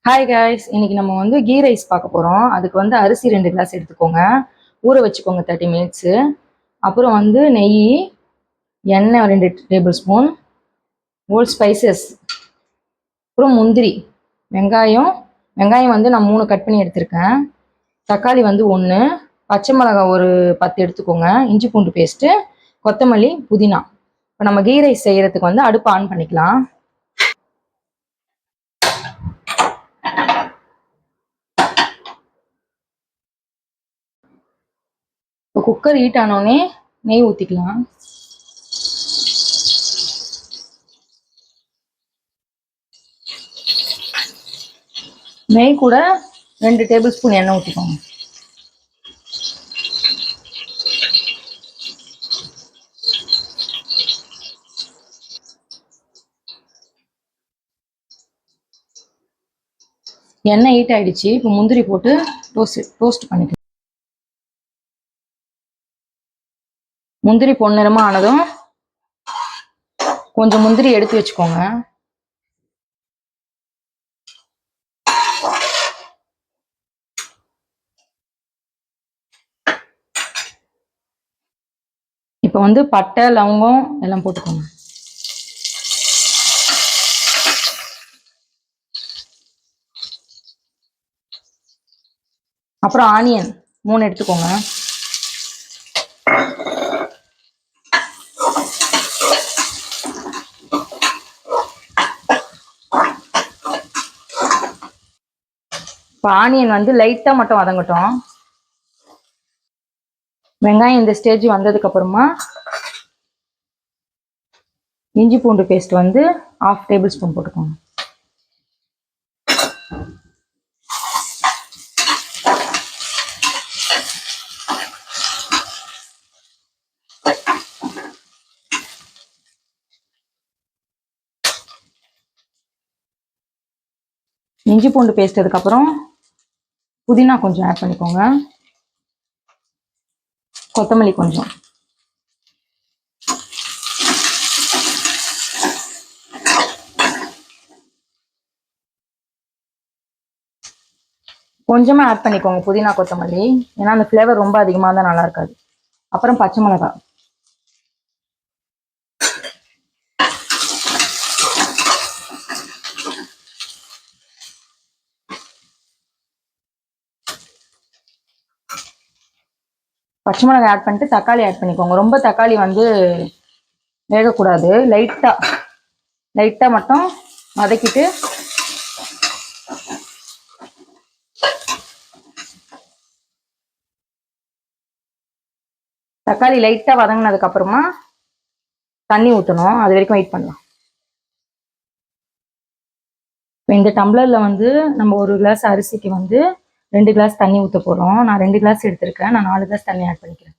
Hi guys, இன்னைக்கு நம்ம வந்து கீ ரைஸ் பார்க்க போகிறோம். அதுக்கு வந்து அரிசி 2 கிளாஸ் எடுத்துக்கோங்க, ஊற வச்சுக்கோங்க 30 மினிட்ஸு. அப்புறம் வந்து நெய், எண்ணெய் 2 டேபிள் ஸ்பூன், ஹோல் ஸ்பைசஸ், அப்புறம் முந்திரி, வெங்காயம் வந்து நான் 3 கட் பண்ணி எடுத்திருக்கேன். தக்காளி வந்து 1, பச்சை மிளகாய் ஒரு 10 எடுத்துக்கோங்க, இஞ்சி பூண்டு பேஸ்ட்டு, கொத்தமல்லி, புதினா. இப்போ நம்ம கீ ரைஸ் செய்கிறதுக்கு வந்து அடுப்பு ஆன் பண்ணிக்கலாம். இப்போ குக்கர் ஹீட் ஆனோடனே நெய் ஊற்றிக்கலாம். நெய் கூட 2 டேபிள் ஸ்பூன் எண்ணெய் ஊற்றிக்கோங்க. எண்ணெய் ஹீட் ஆகிடுச்சு. இப்போ முந்திரி போட்டு டோஸ்ட் பண்ணிக்கலாம். முந்திரி பொன்னிறமாக ஆனதும் கொஞ்சம் முந்திரி எடுத்து வச்சுக்கோங்க. இப்போ வந்து பட்டை, லவங்கம் எல்லாம் போட்டுக்கோங்க. அப்புறம் ஆனியன் 3 எடுத்துக்கோங்க. இப்போ ஆனியன் வந்து லைட்டாக மட்டும் வதங்கட்டும். வெங்காயம் இந்த ஸ்டேஜ் வந்ததுக்கு அப்புறமா இஞ்சி பூண்டு பேஸ்ட் வந்து 1/2 டேபிள் ஸ்பூன் போட்டுக்கோங்க. இஞ்சி பூண்டு பேஸ்ட் அதுக்கப்புறம் புதினா கொஞ்சம் ஆட் பண்ணிக்கோங்க, கொத்தமல்லி கொஞ்சம். கொஞ்சமாக ஆட் பண்ணிக்கோங்க புதினா கொத்தமல்லி, ஏன்னா அந்த ஃப்ளேவர் ரொம்ப அதிகமாக தான் நல்லா இருக்காது. அப்புறம் பச்சை மிளகாய். பச்சை மிளகாய் ஆட் பண்ணிட்டு தக்காளி ஆட் பண்ணிக்கோங்க. ரொம்ப தக்காளி வந்து வேகக்கூடாது, லைட்டாக மட்டும் வதக்கிட்டு தக்காளி லைட்டாக வதங்கினதுக்கப்புறமா தண்ணி ஊற்றணும். அது வரைக்கும் வெயிட் பண்ணலாம். இப்போ இந்த டம்ளரில் வந்து நம்ம 1 கிளாஸ் அரிசிக்கு வந்து 2 கிளாஸ் தண்ணி ஊற்ற போகிறோம். நான் 2 கிளாஸ் எடுத்திருக்கேன். நான் 4 கிளாஸ் தண்ணி ஆட் பண்ணிக்கிறேன்.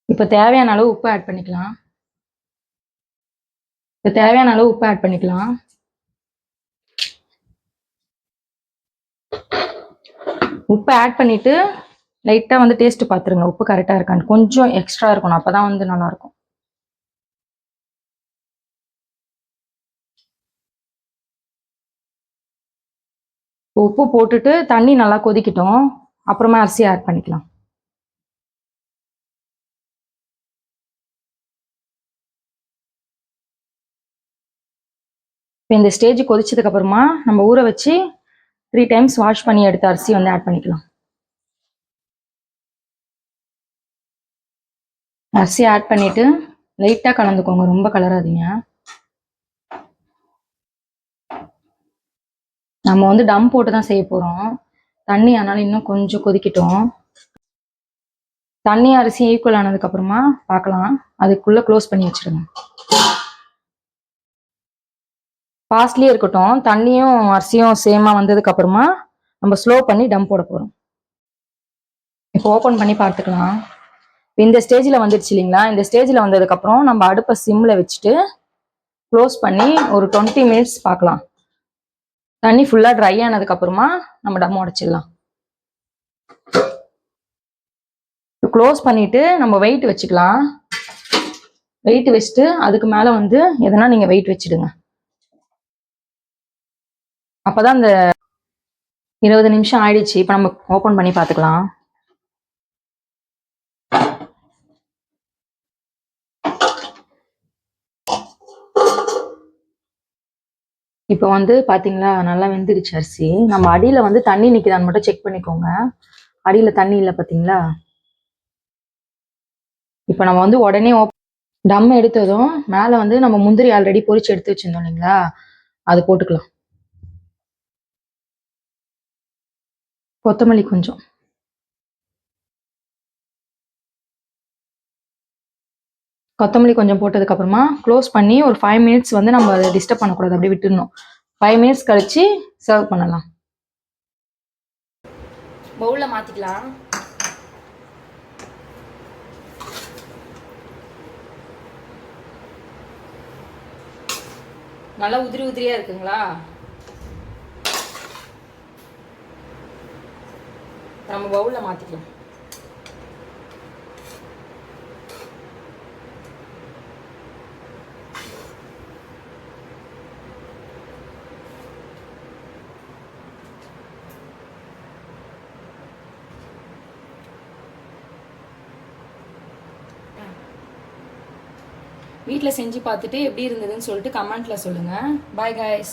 இப்போ தேவையான அளவு உப்பு ஆட் பண்ணிக்கலாம். உப்பு ஆட் பண்ணிட்டு லைட்டாக வந்து டேஸ்ட் பார்த்துருங்க, உப்பு கரெக்டாக இருக்கான்னு. கொஞ்சம் எக்ஸ்ட்ரா இருக்கணும், அப்போ தான் வந்து நல்லாயிருக்கும். உப்பு போட்டுட்டு தண்ணி நல்லா கொதிக்கட்டும், அப்புறமா அரிசி ஆட் பண்ணிக்கலாம். இப்போ இந்த ஸ்டேஜ் கொதிச்சதுக்கு அப்புறமா நம்ம ஊற வச்சு 3 டைம்ஸ் வாஷ் பண்ணி எடுத்த அரிசி வந்து ஆட் பண்ணிக்கலாம். அரிசி ஆட் பண்ணிட்டு லைட்டாக கலந்துக்கோங்க, ரொம்ப கலராதீங்க. நம்ம வந்து டம் போட்டு தான் செய்ய போகிறோம். தண்ணி அதனால இன்னும் கொஞ்சம் கொதிக்கட்டும். தண்ணி அரிசி ஈக்குவல் ஆனதுக்கப்புறமா பார்க்கலாம். அதுக்குள்ளே க்ளோஸ் பண்ணி வச்சுருங்க. ஃபாஸ்ட்லேயே இருக்கட்டும். தண்ணியும் அரிசியும் சேமாக வந்ததுக்கப்புறமா நம்ம ஸ்லோ பண்ணி டம் போட போகிறோம். இப்போ ஓப்பன் பண்ணி பார்த்துக்கலாம். இந்த ஸ்டேஜில் வந்துடுச்சு இல்லைங்களா? இந்த ஸ்டேஜில் வந்ததுக்கப்புறம் நம்ம அடுப்பை சிம்மில் வச்சுட்டு க்ளோஸ் பண்ணி ஒரு 20 மினிட்ஸ் பார்க்கலாம். தண்ணி ஃபுல்லாக ட்ரை ஆனதுக்கப்புறமா நம்ம டம் உடைச்சிடலாம். க்ளோஸ் பண்ணிட்டு நம்ம வெயிட் வச்சுக்கலாம். வெயிட் வச்சுட்டு அதுக்கு மேலே வந்து எதனா நீங்கள் வெயிட் வச்சுடுங்க. அப்போதான் இந்த 20 நிமிஷம் ஆயிடுச்சு. இப்போ நம்ம ஓப்பன் பண்ணி பார்த்துக்கலாம். இப்போ வந்து பார்த்தீங்களா, நல்லா வெந்துடுச்சு அரிசி. நம்ம அடியில் வந்து தண்ணி நிற்கிதான்னு மட்டும் செக் பண்ணிக்கோங்க. அடியில் தண்ணி இல்லை பார்த்தீங்களா. இப்போ நம்ம வந்து உடனே டம் எடுத்ததும் மேலே வந்து நம்ம முந்திரி ஆல்ரெடி பொரிச்சு எடுத்து வச்சிருந்தோம் இல்லைங்களா, அது போட்டுக்கலாம். கொத்தமல்லி கொஞ்சம். கொத்தமல்லி கொஞ்சம் போட்டதுக்கப்புறமா க்ளோஸ் பண்ணி ஒரு 5 மினிட்ஸ் வந்து நம்ம அதை டிஸ்டர்ப் பண்ணக்கூடாது, அப்படியே விட்டுடணும். 5 மினிட்ஸ் கழிச்சு சர்வ் பண்ணலாம். பவுலில் மாற்றிக்கலாம். நல்லா உதிரி உதிரியாக இருக்குங்களா. நம்ம பவுலில் மாற்றிக்கலாம். வீட்டில் செஞ்சு பார்த்துட்டு எப்படி இருந்ததுன்னு சொல்லிட்டு கமெண்ட்டில் சொல்லுங்கள். Bye guys.